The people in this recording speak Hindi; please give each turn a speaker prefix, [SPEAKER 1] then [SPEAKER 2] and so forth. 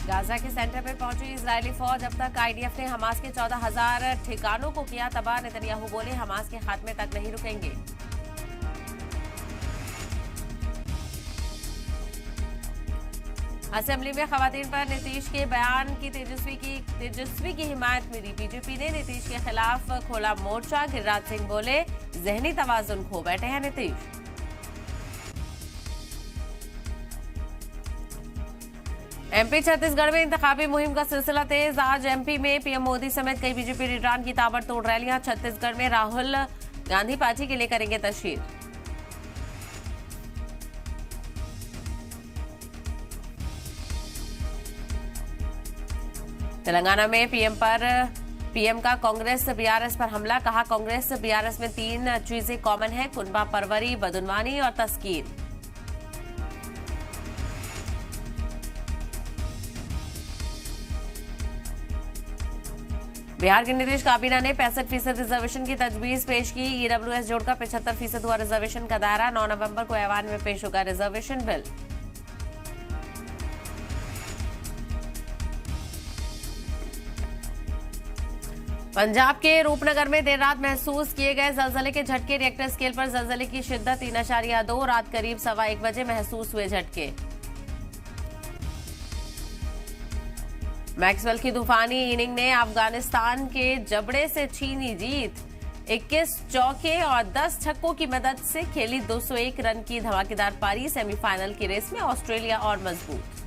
[SPEAKER 1] गाजा के सेंटर पर पहुंची इजरायली फौज। अब तक आईडीएफ ने हमास के 14,000 ठिकानों को किया तबाह। नेतन्याहू बोले हमास के खात्मे तक नहीं रुकेंगे। असेंबली में खवातीन पर नीतीश के बयान की तेजस्वी की हिमायत मिली। बीजेपी ने नीतीश के खिलाफ खोला मोर्चा। गिरिराज सिंह बोले जहनी तवाजुन खो बैठे हैं नीतीश। एमपी छत्तीसगढ़ में इंतखाबी मुहिम का सिलसिला तेज। आज एमपी में पीएम मोदी समेत कई बीजेपी लीडरान की ताबड़तोड़ रैलियां। छत्तीसगढ़ में राहुल गांधी पार्टी के लिए करेंगे तशहीर। तेलंगाना में पीएम का कांग्रेस बीआरएस पर हमला। कहा कांग्रेस बीआरएस में 3 चीजें कॉमन है, कुनबा परवरी, बदुनवानी और तस्कीर। बिहार की नीतीश काबीना ने 65% रिजर्वेशन की तजवीज पेश की। ईडब्ल्यूएस जोड़कर 75% हुआ रिजर्वेशन का दायरा। 9 नवंबर को ऐवान में पेश होगा रिजर्वेशन बिल। पंजाब के रूपनगर में देर रात महसूस किए गए जलजले के झटके। रिएक्टर स्केल पर जलजले की शिद्दत 3.2। रात करीब 1:15 बजे महसूस हुए झटके। मैक्सवेल की तूफानी इनिंग ने अफगानिस्तान के जबड़े से छीनी जीत। 21 चौके और 10 छक्कों की मदद से खेली 201 रन की धमाकेदार पारी। सेमीफाइनल की रेस में ऑस्ट्रेलिया और मजबूत।